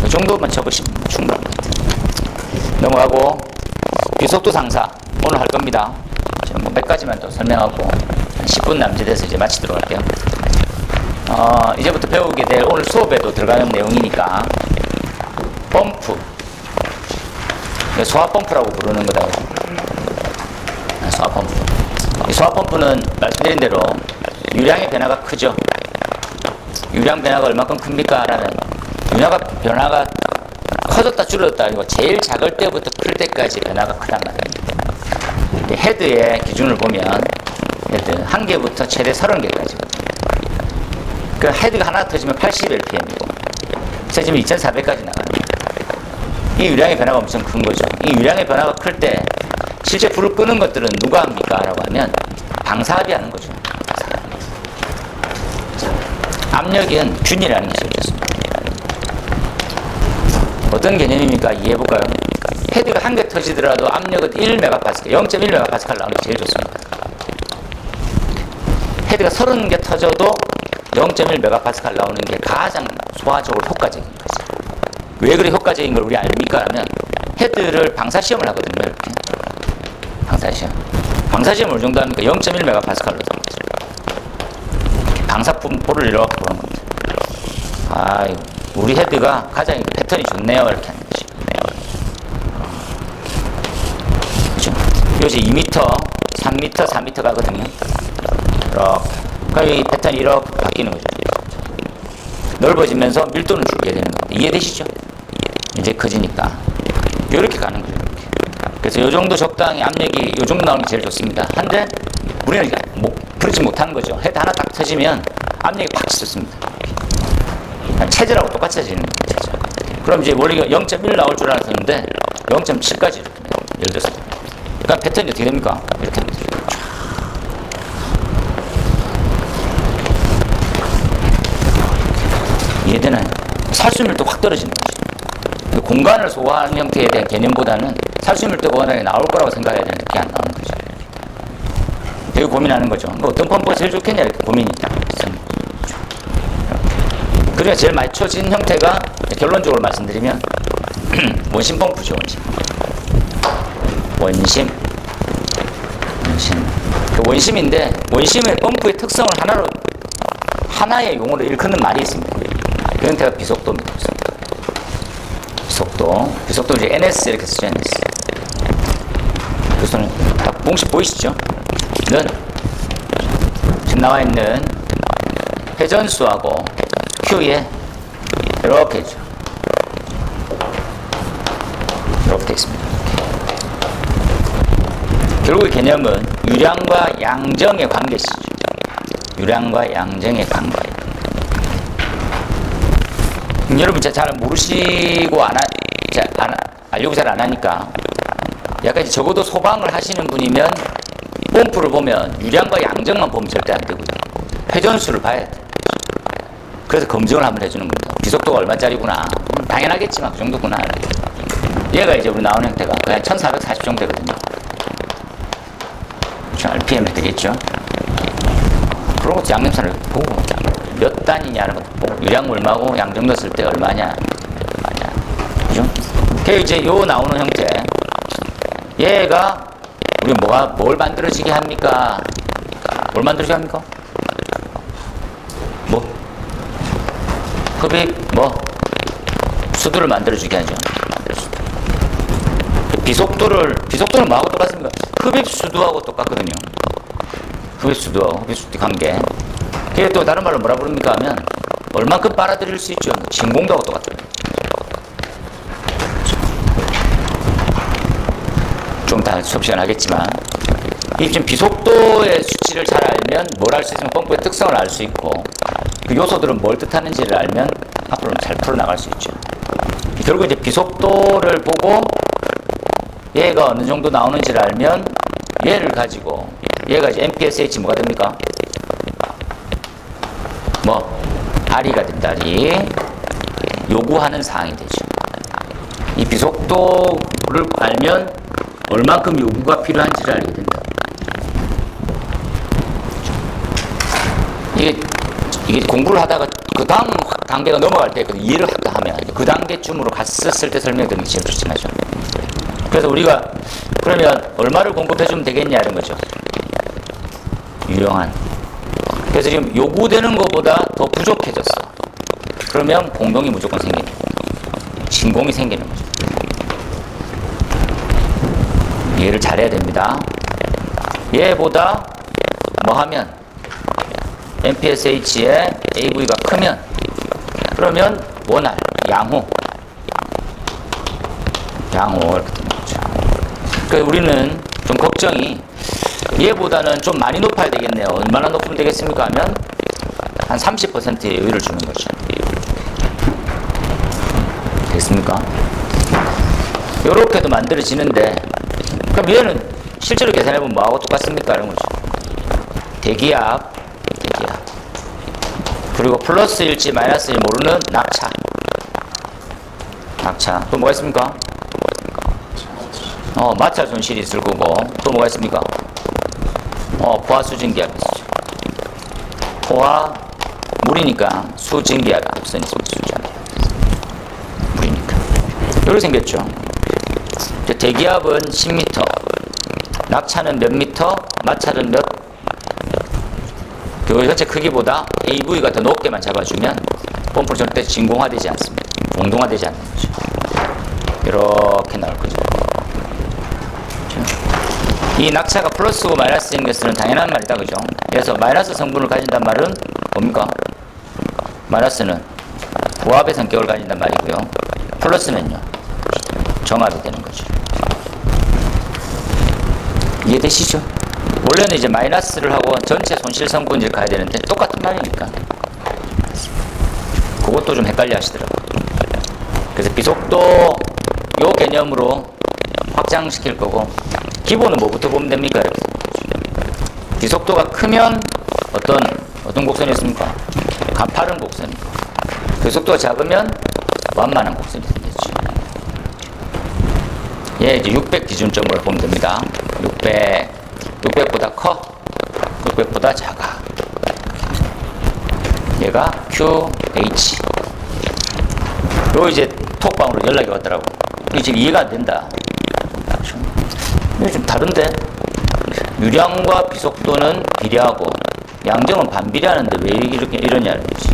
이 정도만 쳐보시면 충분합니다. 넘어가고 비속도 상사 오늘 할 겁니다. 저는 뭐 몇 가지만 더 설명하고 10분 남짓해서 이제 마치도록 할게요. 이제부터 배우게 될 오늘 수업에도 들어가는 내용이니까 펌프, 소화펌프라고 부르는 거다. 소화펌프. 이 소화펌프는 말씀드린 대로 유량의 변화가 크죠. 유량 변화가 얼마큼 큽니까? 라는 변화가 커졌다 줄어졌다 아니고 제일 작을 때부터 클 때까지 변화가 크단 말입니다. 헤드의 기준을 보면 헤드 한 개부터 최대 30개까지거든요. 그 헤드가 하나 터지면 80rpm이고 터지면 2400까지 나가는 거예요. 이 유량의 변화가 엄청 큰 거죠. 이 유량의 변화가 클 때 실제 불을 끄는 것들은 누가 합니까? 라고 하면 방사압이 하는 거죠. 압력은 균이라는 게 제일 좋습니다. 어떤 개념입니까? 이해해볼까요? 헤드가 한 개 터지더라도 압력은 1MPa, 0.1MPa 나오는 게 제일 좋습니다. 헤드가 30개 터져도 0.1MPa 나오는 게 가장 소화적으로 효과적인 거죠. 왜 그래 효과적인 걸 우리 압니까? 하면 헤드를 방사시험을 하거든요. 이렇게. 방사시험 어느 정도 합니까? 0.1MPa로 나옵니다. 방사포를 이렇게 보는 겁니다. 우리 헤드가 가장 패턴이 좋네요. 이렇게 하는 거죠. 그죠? 요새 2m, 3m, 4m 가거든요. 이렇게. 그럼 이 패턴이 이렇게 바뀌는 거죠. 넓어지면서 밀도는 줄게 되는 겁니다. 이해되시죠? 이제 커지니까. 이렇게 가는 거죠. 이렇게. 그래서 이 정도 적당히 압력이 이 정도 나오는 게 제일 좋습니다. 한데 우리는 그렇지 못하는 거죠. 헤드 하나 딱 터지면 압력이 팍 쳤습니다. 체질하고 똑같이 해지는 거죠. 그럼 이제 원리가 0.1 나올 줄 알았는데 0.7까지 이렇게 예를 들어서. 그러니까 패턴이 어떻게 됩니까? 이렇게 합니다. 이해되나요? 살수밀도 확 떨어지는 거죠. 공간을 소화하는 형태에 대한 개념보다는 살수밀도가 워낙에 나올 거라고 생각해야 되는데 그게 안 나오는 거죠. 되게 고민하는 거죠. 어떤 펌프가 제일 좋겠냐 이렇게 고민이 딱 있습니다. 그러니까 제일 맞춰진 형태가 결론적으로 말씀드리면 원심 펌프죠. 원심. 그 원심인데 원심의 펌프의 특성을 하나의 용어로 일컫는 말이 있습니다. 그 형태가 비속도입니다. 비속도 이제 NS 이렇게 쓰죠. NS. 그래서는 딱 공식 보이시죠? 는 지금 나와 있는 회전수하고 Q에 이렇게 있죠. 이렇게 되어 있습니다. 결국 개념은 유량과 양정의 관계시죠. 유량과 양정의 관계. 여러분 잘 모르시고 알려고 잘 안 하니까 약간 적어도 소방을 하시는 분이면 펌프를 보면 유량과 양정만 보면 절대 안 되고요. 회전수를 봐야 돼요. 그래서 검증을 한번 해주는 겁니다. 비속도가 얼마짜리구나. 당연하겠지만 그 정도구나. 얘가 이제 우리 나오는 형태가 그냥 1440 정도 되거든요. RPM이 되겠죠. 그리고 양념산을 보고 몇 단이냐는 것도 보고 유량 얼마고 양정 넣었을 때 얼마냐. 그죠? 그 이제 요 나오는 형태 얘가 우리 뭘 만들어지게 합니까? 뭘 만들어지게 합니까? 흡입 수두를 만들어주게 하죠. 비속도는 뭐하고 똑같습니까? 흡입 수두하고 똑같거든요. 흡입 수두 관계. 그게 또 다른 말로 뭐라 부릅니까 하면 얼만큼 빨아들일 수 있죠. 진공도하고 똑같아요. 좀 다 수업 시간 하겠지만 이 지금 비속도의 수치를 잘 알면 뭘 알 수 있으면 펌프의 특성을 알 수 있고 그 요소들은 뭘 뜻하는지를 알면 앞으로는 잘 풀어나갈 수 있죠. 결국 이제 비속도를 보고 얘가 어느 정도 나오는지를 알면 얘를 가지고 얘가 이제 MPSH 뭐가 됩니까? RE가 됩니다. RE. 요구하는 사항이 되죠. 이 비속도를 알면 얼만큼 요구가 필요한지를 알게 된다. 이게 공부를 하다가 그 다음 단계가 넘어갈 때 이해를 하면 그 단계쯤으로 갔었을 때 설명드리는 게 제일 좋지만요. 그래서 우리가 그러면 얼마를 공급해주면 되겠냐 이런 거죠. 유용한. 그래서 지금 요구되는 것보다 더 부족해졌어. 그러면 공동이 무조건 생기는 거예요. 진공이 생기는 거죠. 이해를 잘해야 됩니다. 얘보다 하면 MPSH의 AV가 크면 그러면 원활, 양호 이렇게 되는 거죠. 그러니까 우리는 좀 걱정이 얘보다는 좀 많이 높아야 되겠네요. 얼마나 높으면 되겠습니까 하면 한 30%의 여유를 주는 거죠. 됐습니까? 이렇게도 만들어지는데 그럼 얘는 실제로 계산해보면 뭐하고 똑같습니까? 이런 거죠. 대기압 그리고 플러스일지 마이너스일지 모르는 낙차 또 뭐가 있습니까? 마찰 손실이 있을 거고 또 뭐가 있습니까? 포화 수증기압이 있죠. 포화 물이니까 수증기압 합선이 있습니다. 물이니까 이렇게 생겼죠. 대기압은 10m, 낙차는 몇 미터, 마찰은 몇. 그 전체 크기보다 AV가 더 높게만 잡아주면 펌프는 절대 진공화되지 않습니다. 공동화되지 않는 거죠. 이렇게 나올 거죠. 이 낙차가 플러스고 마이너스인 것은 당연한 말이다, 그죠? 그래서 마이너스 성분을 가진단 말은 뭡니까? 마이너스는 부합의 성격을 가진단 말이고요. 플러스는요, 정합이 되는 거죠. 이해되시죠? 원래는 이제 마이너스를 하고 전체 손실 성분을 가야 되는데 똑같은 말이니까. 그것도 좀 헷갈려 하시더라고요. 그래서 비속도 요 개념으로 확장시킬 거고, 기본은 뭐부터 보면 됩니까? 이렇게. 비속도가 크면 어떤 곡선이었습니까? 가파른 곡선이고, 비속도가 작으면 완만한 곡선이 생겼죠. 얘 이제 600 기준점으로 보면 됩니다. 600보다 커. 600보다 작아. 얘가 QH. 요 이제 톡방으로 연락이 왔더라고. 이게 지금 이해가 안 된다. 이게 좀 다른데? 유량과 비속도는 비례하고 양정은 반비례하는데 왜 이렇게 이러냐는 거지.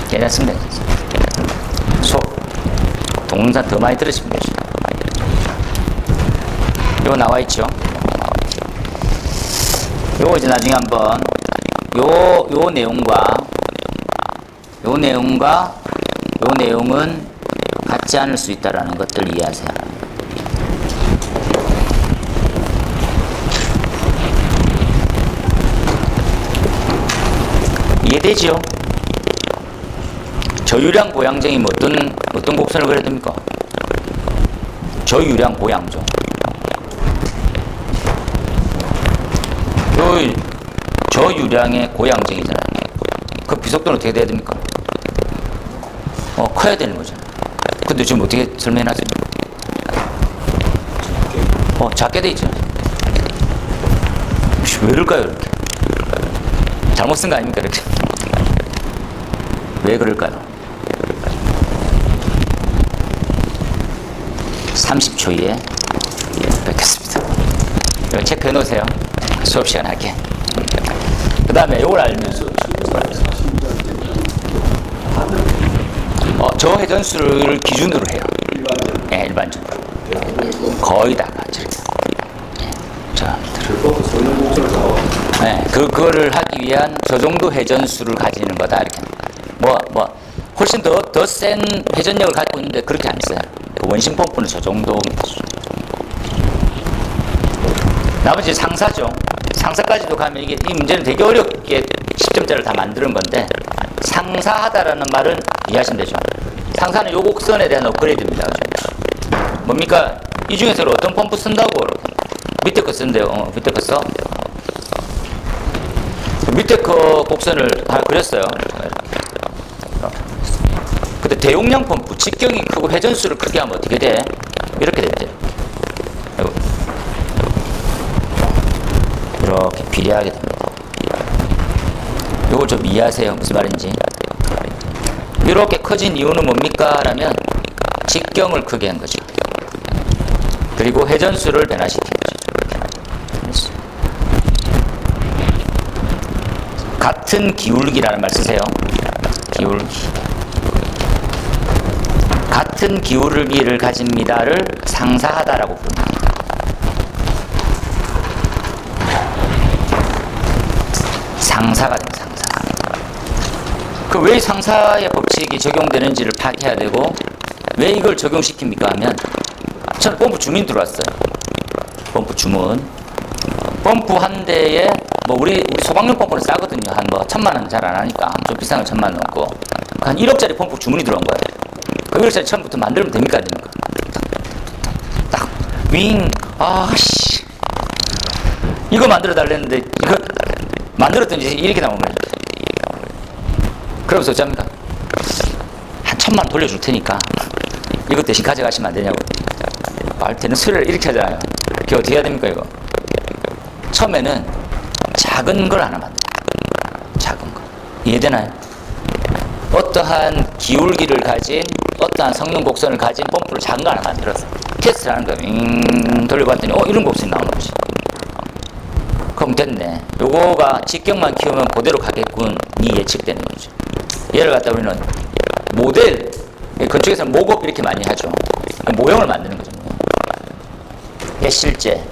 괜찮습니다. 동영상 더 많이 들으시면 되죠. 이거 나와 있죠. 요거 이제 나중에 한번 요 내용은 같지 않을 수 있다라는 것들 이해하세요. 이해되지요? 저유량 고양정이면 어떤 곡선을 그려야 됩니까? 저유량 고양정. 저유량의 고양정이잖아요. 그 비속도는 어떻게 돼야 됩니까? 커야 되는 거죠. 근데 지금 어떻게 설명해놨어요? 작게 돼 있죠. 왜 그럴까요, 이렇게? 잘못 쓴 거 아닙니까, 이렇게? 왜 그럴까요? 30초 후에 뵙겠습니다. 이거 체크해 놓으세요. 수업 시간 할게. 그 다음에 이걸 알면 저 회전수를 기준으로 해요. 네, 일반적으로. 거의 다 저렇게. 자, 네, 그거를 하기 위한 저 정도 회전수를 가지는 거다. 이렇게. 훨씬 더 센 회전력을 가지고 있는데 그렇게 안 써요. 그 원심 펌프는 저 정도. 나머지 상사죠. 상사까지도 가면 이 문제는 되게 어렵게 10점짜리를 다 만드는 건데, 상사하다라는 말은 이해하시면 되죠. 상사는 요 곡선에 대한 업그레이드입니다. 뭡니까? 이 중에서 어떤 펌프 쓴다고? 밑에 거 쓴대요. 밑에 거 써. 밑에 거 곡선을 하나 그렸어요. 근데 대용량 펌프, 직경이 크고 회전수를 크게 하면 어떻게 돼? 이렇게 됐대요. 이렇게 비례하게 됩니다. 이걸 좀 이해하세요. 무슨 말인지. 이렇게 커진 이유는 뭡니까? 라면 직경을 크게 한 거죠. 그리고 회전수를 변화시킨 거죠. 같은 기울기라는 말 쓰세요. 기울기. 같은 기울기를 가집니다를 상사하다라고 부릅니다. 상사가 됩니다. 상사. 그 왜 상사의 법칙이 적용되는지를 파악해야 되고, 왜 이걸 적용시킵니까 하면, 저는 펌프 주문 들어왔어요. 펌프 주문. 펌프 한 대에 우리 소방용 펌프는 싸거든요. 한 1,000만 원 잘 안 하니까 좀 비싼 건 1,000만 원 넘고, 한 1억짜리 펌프 주문이 들어온 거예요. 그 1억짜리 처음부터 만들면 됩니까? 안 됩니까? 딱 윙. 아씨, 이거 만들어 달랬는데 이거 만들었더니 이렇게 나온 거예요. 그러면서 어쩝니까? 한 1,000만 원 돌려줄 테니까 이것 대신 가져가시면 안 되냐고. 말 되는 소리를 이렇게 하잖아요. 그게 어떻게 해야 됩니까, 이거? 처음에는 작은 걸 하나 만들어요. 작은 거. 이해되나요? 어떠한 기울기를 가진, 어떠한 성능 곡선을 가진 펌프를 작은 거 하나 만들어서 테스트를 하는 거예요. 돌려봤더니 이런 곡선이 나오는 거지. 그럼 됐네. 요거가 직경만 키우면 그대로 가겠군. 이 예측되는 거죠. 얘를 갖다 우리는 모델, 건축에서는 모법 이렇게 많이 하죠. 모형을 만드는 거죠. 이게 실제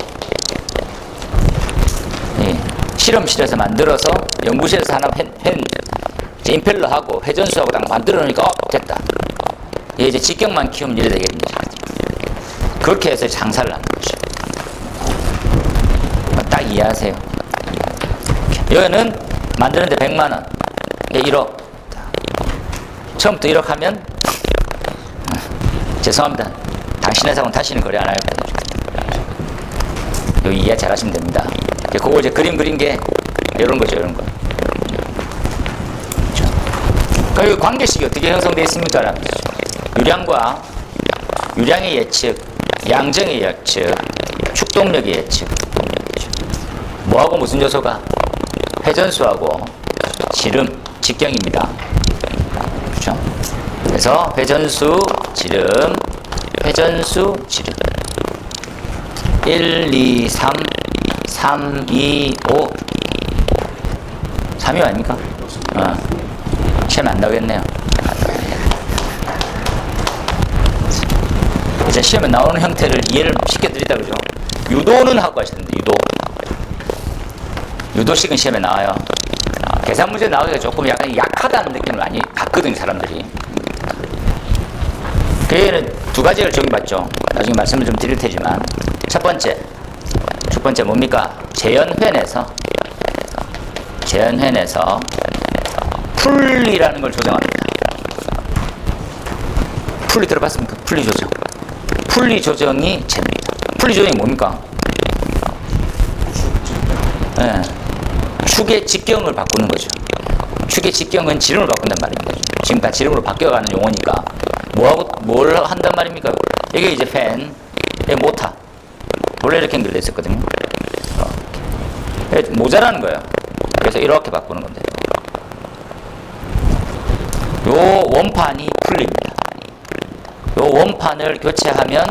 실험실에서 만들어서 연구실에서 하나 임펠러하고 회전수하고 딱 만들어 놓으니까 됐다. 얘 이제 직경만 키우면 이래 되겠네. 그렇게 해서 장사를 하는 거죠. 딱 이해하세요. 여기는 만드는데 100만 원, 1억. 처음부터 1억 하면 죄송합니다. 당신 회사하고는 다시는 거래 안 할 거예요. 여기 이해 잘 하시면 됩니다. 그거 이제 그림 그린 게 이런 거죠, 이런 거. 그 관계식이 어떻게 형성되어 있습니까? 유량의 예측, 양정의 예측, 축동력의 예측. 뭐하고 무슨 요소가? 회전수하고 지름, 직경입니다. 그렇죠? 그래서 회전수, 지름, 회전수, 지름. 1, 2, 3, 3, 2, 5. 3이 아닙니까? 시험에 안 나오겠네요. 이제 시험에 나오는 형태를 이해를 시켜드리다 그러죠. 유도는 하고 하시는데, 유도식은 시험에 나와요. 계산 문제 나오기가 조금 약간 약하다는 느낌을 많이 받거든요, 사람들이. 그에는 두 가지를 적용받죠. 나중에 말씀을 좀 드릴 테지만, 첫 번째 뭡니까? 재현회에서 풀리라는 걸 조정합니다. 풀리 들어봤습니까? 풀리 조정. 풀리 조정이 됩니다. 풀리 조정이 뭡니까? 네. 축의 직경을 바꾸는 거죠. 축의 직경은 지름을 바꾼단 말입니다. 지금 다 지름으로 바뀌어가는 용어니까 뭘 한단 말입니까? 이게 이제 팬, 이게 모타. 원래 이렇게 연결되어 있었거든요. 모자라는 거예요. 그래서 이렇게 바꾸는 건데, 요 원판이 풀립니다. 요 원판을 교체하면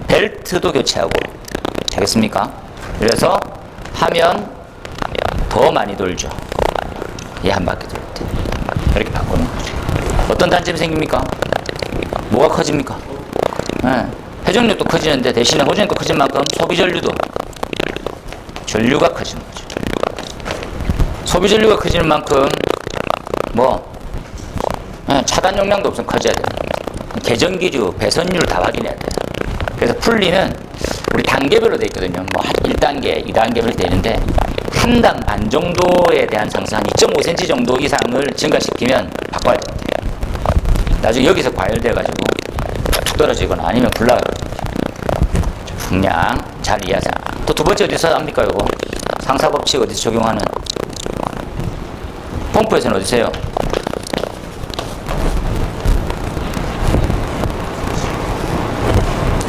벨트도 교체하고 되겠습니까? 그래서 하면 더 많이 돌죠. 얘 한 바퀴 돌 때 이렇게 바꾸는 거죠. 어떤 단점이 생깁니까? 뭐가 커집니까? 네. 회전력도 커지는데 대신에 회전력도 커진 만큼 소비 전류도 전류가 커지는 거죠. 소비 전류가 커지는 만큼 차단 용량도 우선 커져야 돼요. 계전기류, 배선율 다 확인해야 돼요. 그래서 풀리는 우리 단계별로 되어 있거든요. 1단계, 2단계별로 되어 있는데 한 단 반 정도에 대한 상승, 한 2.5cm 정도 이상을 증가시키면 바꿔야 됩니다. 나중에 여기서 과열돼가지고 툭 떨어지거나 아니면 굴러가거든요. 풍량 잘 이해하세요. 또 두 번째 어디서 합니까? 이거 상사법칙 어디서 적용하는? 펌프에서는 어디서요?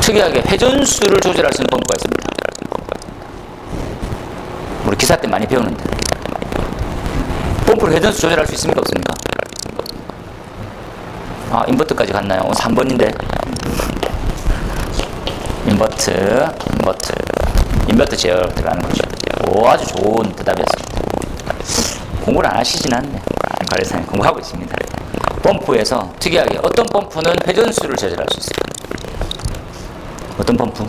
특이하게 회전수를 조절할 수 있는 펌프가 있습니다. 우리 기사 때 많이 배우는데, 펌프로 회전수 조절할 수 있습니까? 없습니까? 인버터까지 갔나요? 3번인데. 인버터 제어 들어가는 거죠. 아주 좋은 대답이었습니다. 공부를 안 하시진 않네. 가래사님 공부하고 있습니다. 펌프에서 특이하게 어떤 펌프는 회전수를 조절할 수 있어요. 어떤 펌프?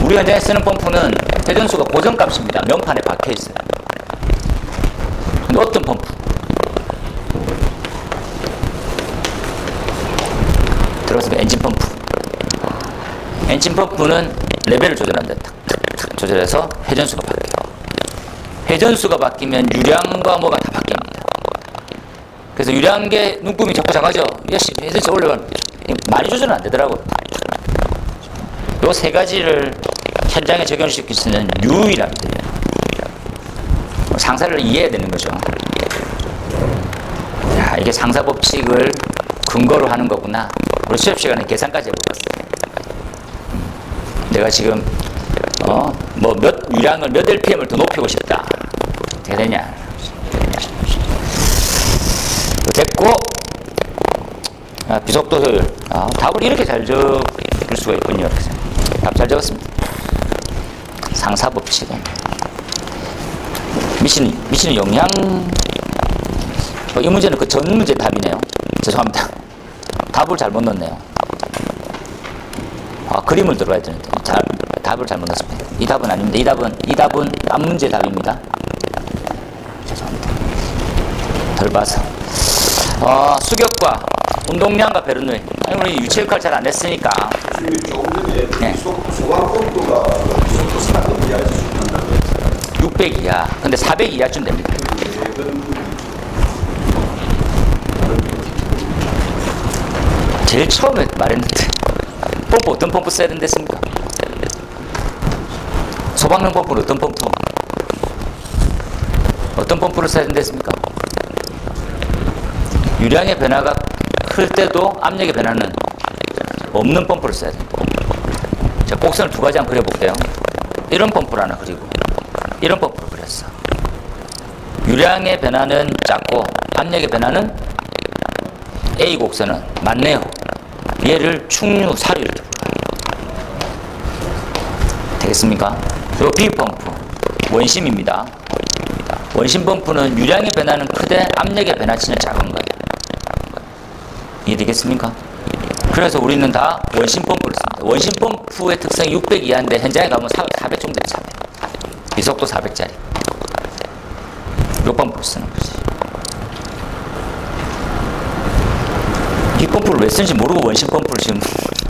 우리 현장에 쓰는 펌프는 회전수가 고정값입니다. 면판에 박혀 있어요. 근데 어떤 펌프? 들어봤습니까? 엔진 펌프. 엔진 펌프는 레벨을 조절한다. 탁탁탁 조절해서 회전수가 바뀌어요. 회전수가 바뀌면 유량과 뭐가 다 바뀝니다. 그래서 유량계 눈금이 자꾸 작아져. 회전수 올려가면 많이 조절은 안 되더라고요. 요 세 가지를 현장에 적용시킬 수 있는 유일합니다. 상사를 이해해야 되는 거죠. 야, 이게 상사법칙을 근거로 하는 거구나. 우리 수업 시간에 계산까지 해볼게요. 내가 지금 몇 유량을 몇 LPM을 더 높이고 싶다. 어떻게 되냐? 됐고, 비속도 효율. 답을 이렇게 잘 적을 수가 있군요. 답 잘 적었습니다. 상사법칙은 미치는 영향. 이 문제는 그 전 문제 답이네요. 죄송합니다. 답을 잘못 넣었네요. 그림을 들어야 되는데 답을 잘못 넣었습니다. 이 답은 아닙니다. 이 답은 앞 문제 답입니다. 죄송합니다. 덜 봐서. 수격과 운동량과 배런을 우리 유체역할 잘 안 했으니까. 네. 600 이하. 근데 400 이하쯤 됩니다. 제일 처음에 말했는데 펌프 어떤 펌프 써야 된댔습니까? 소방용 펌프는 어떤 펌프를 써야 된댔습니까? 유량의 변화가 클 때도 압력의 변화는 없는 펌프를 써야 됩니다. 자, 곡선을 두 가지 한번 그려볼게요. 이런 펌프를 하나 그리고 이런 펌프를 그렸어. 유량의 변화는 작고 압력의 변화는 A 곡선은 맞네요. 얘를 충류 사류 이렇게 되겠습니까? 그리고 B 펌프 원심입니다. 원심 펌프는 유량의 변화는 크되 압력의 변화치는 작은 거예요. 이해되겠습니까? 그래서 우리는 다 원심 펌프를 씁니다. 원심 펌프의 특성이 600 이하인데 현장에 가면 400 정도 돼요. 400. 비속도 400짜리. 요 펌프를 쓰는 거지. 이 펌프를 왜 쓰는지 모르고 원심 펌프를 지금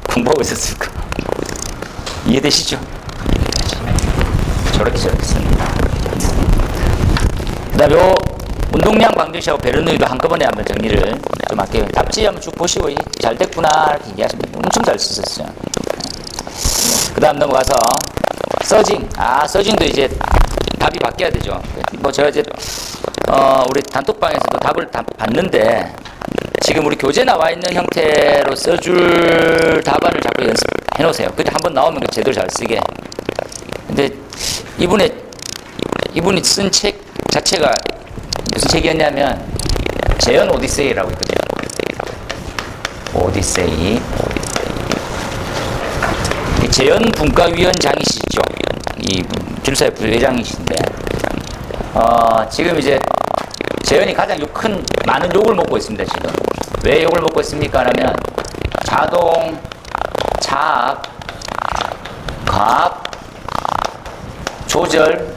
공부하고 있었을까? 이해되시죠? 저렇게 씁니다. 그 다음에 요 운동량 방정식하고 베르누이도 한꺼번에 한번 정리를 좀 할게요. 답지 한번 쭉 보시고 잘 됐구나 이렇게 얘기하시면 엄청 잘 쓰셨어요. 그 다음 넘어가서 서징. 서징도 이제 답이 바뀌어야 되죠. 뭐 제가 이제 우리 단톡방에서도 답을 봤는데 지금 우리 교재 나와 있는 형태로 써줄 답안을 자꾸 연습해 놓으세요. 그래 한번 나오면 제대로 잘 쓰게. 근데 이분이 쓴 책 자체가 무슨 책이었냐면 재현 오디세이라고 있거든요. 오디세이. 재현 분과위원장이시죠. 이 줄사의 부회장이신데 지금 이제 재현이 가장 많은 욕을 먹고 있습니다. 지금 왜 욕을 먹고 있습니까? 라면 자동, 자압, 과압, 조절,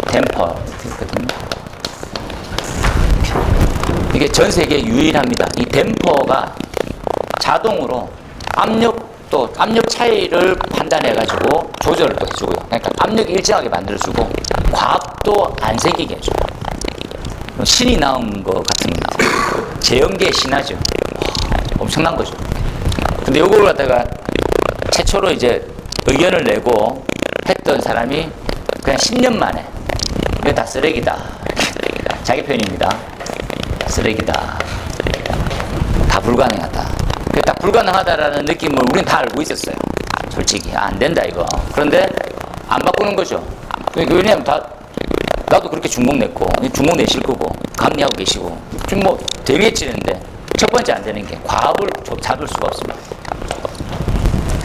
댐퍼 있거든요. 이게 전 세계에 유일합니다. 이 댐퍼가 자동으로 압력 차이를 판단해가지고 조절을 또 해주고요. 그러니까 압력이 일정하게 만들어주고 과압도 안 생기게 해줘요. 신이 나온 것 같습니다. 제연계의 신하죠. 엄청난 거죠. 근데 요걸 갖다가 최초로 이제 의견을 내고 했던 사람이 그냥 10년 만에 이거 다 쓰레기다. 자기 표현입니다. 쓰레기다. 다 불가능하다. 딱 불가능하다라는 느낌을 우리는 다 알고 있었어요. 솔직히 안 된다 이거. 그런데 안 바꾸는 거죠. 왜냐하면 나도 그렇게 중목 냈고 중목 내실 거고 감리하고 계시고 지금 뭐 되겠지는데 첫 번째 안 되는 게 과압을 잡을 수가 없습니다.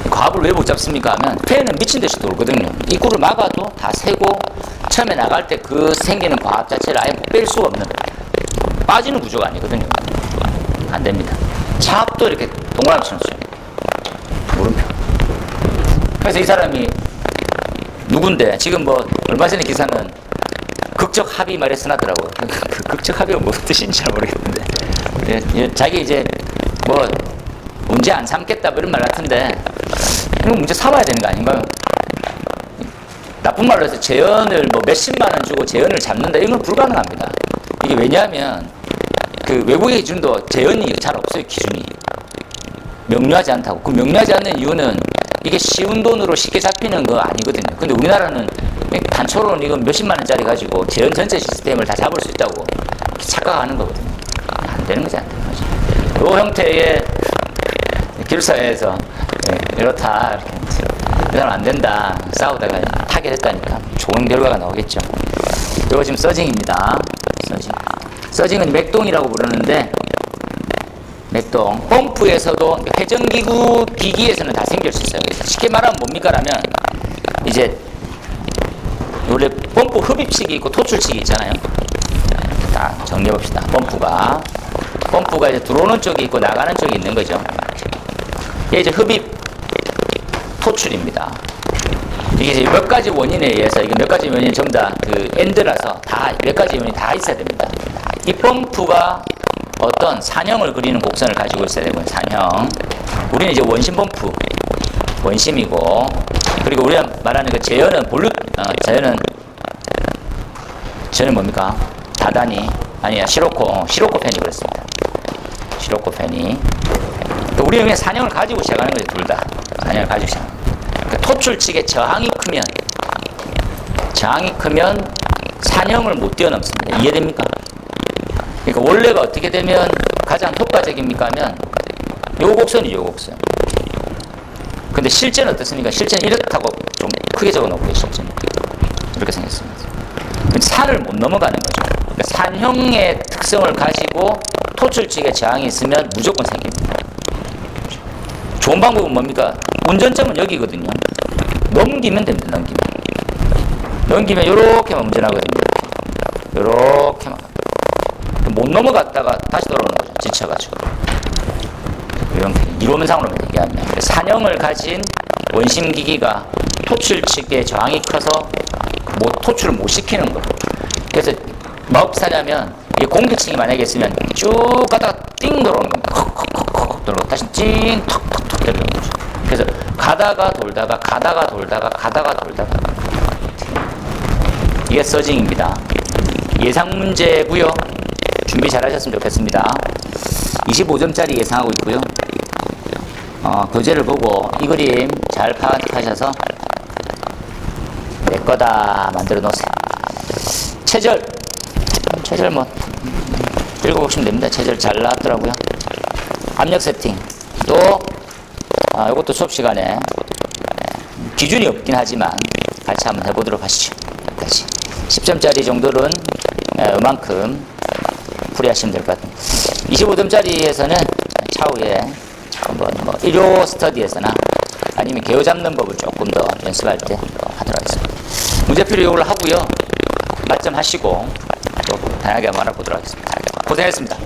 과압을 왜 못 잡습니까 하면 팬은 미친 듯이 돌거든요. 입구를 막아도 다 새고 처음에 나갈 때 그 생기는 과압 자체를 아예 뺄 수가 없는 빠지는 구조가 아니거든요. 안 됩니다. 차압도 이렇게 동그라미처럼 써요. 물음표. 그래서 이 사람이 누군데 지금 뭐 얼마 전에 기사는 극적 합의 말에 써놨더라고요. 그 극적 합의가 무슨 뜻인지 잘 모르겠는데 자기 이제 뭐 문제 안 삼겠다 뭐 이런 말 같은데 이거 문제 삼아야 되는 거 아닌가요? 나쁜 말로 해서 재현을 뭐 몇십만 원 주고 재현을 잡는다 이건 불가능합니다. 이게 왜냐하면 그 외국의 기준도 재현이 잘 없어요. 기준이 명료하지 않다고. 그 명료하지 않는 이유는 이게 쉬운 돈으로 쉽게 잡히는 거 아니거든요. 근데 우리나라는 단초로는 이건 몇십만 원짜리 가지고 재현 전체 시스템을 다 잡을 수 있다고 착각하는 거거든요. 안 되는 거지, 안 되는 거지. 이 형태의 기술사회에서 이렇다 이렇게 이 사람 안 된다 싸우다가 타결했다니까 좋은 결과가 나오겠죠. 이거 지금 서징입니다. 서징은 맥동이라고 부르는데 맥동 펌프에서도 회전기구 기기에서는 다 생길 수 있어요. 쉽게 말하면 뭡니까 라면 이제 원래 펌프 흡입식이 있고 토출식이 있잖아요. 자, 정리해 봅시다. 펌프가 이제 들어오는 쪽이 있고 나가는 쪽이 있는 거죠. 이게 이제 흡입 토출입니다. 이게 이제 몇 가지 원인에 의해서 이게 몇 가지 원인이 전부 다 그 엔드라서 다 몇 가지 원인이 다 있어야 됩니다. 이 펌프가 어떤 산형을 그리는 곡선을 가지고 있어야 되고요. 산형. 우리는 이제 원심 펌프 원심이고 그리고 우리가 말하는 그 재현은 재현은 뭡니까? 다단이 아니야 시로코 팬이 그렇습니다. 시로코 팬이 우리는 그냥 산형을 가지고 시작하는 거죠. 둘 다 산형을 가지고 시작. 그러니까 토출측의 저항이 크면 산형을 못 뛰어넘습니다. 이해됩니까? 그러니까 원래가 어떻게 되면 가장 효과적입니까 하면 요 곡선이죠, 요 곡선. 근데 실제는 어떻습니까? 실제는 이렇다고 좀 크게 적어 놓고 계시죠. 이렇게 생겼습니다. 산을 못 넘어가는 거죠. 그러니까 산형의 특성을 가지고 토출직에 저항이 있으면 무조건 생깁니다. 좋은 방법은 뭡니까? 운전점은 여기거든요. 넘기면 됩니다. 넘기면 이렇게만 운전하거든요. 이렇게만. 못 넘어갔다가 다시 돌아오는 거죠. 지쳐가지고. 이런 이론상으로 얘기하면 산형을 가진 원심기기가 토출측에 저항이 커서 토출을 못 시키는 거예요. 그래서 뭐 사냐면 공기층이 만약에 있으면 쭉 가다가 띵 돌아오는 겁니다. 콕콕콕콕 돌아오고 다시 찡 턱턱턱 때리는 거죠. 그래서 가다가 돌다가 이게 서징입니다. 예상 문제고요. 준비 잘 하셨으면 좋겠습니다. 25점짜리 예상하고 있고요. 교재를 보고 이 그림 잘 파악하셔서 내 거다 만들어 놓으세요. 체절 뭐 읽어보시면 됩니다. 체절 잘 나왔더라고요. 압력 세팅 또 이것도 수업 시간에 기준이 없긴 하지만 같이 한번 해보도록 하시죠. 여기까지 10점짜리 정도는 이만큼 풀이하시면 될 것 같아요. 25점짜리에서는 차후에 한번 일요 스터디에서나 아니면 개요 잡는 법을 조금 더 연습할 때 하도록 하겠습니다. 문제풀이 이걸 하고요. 맞점 하시고 또 다양하게 한번 알아보도록 하겠습니다. 고생했습니다.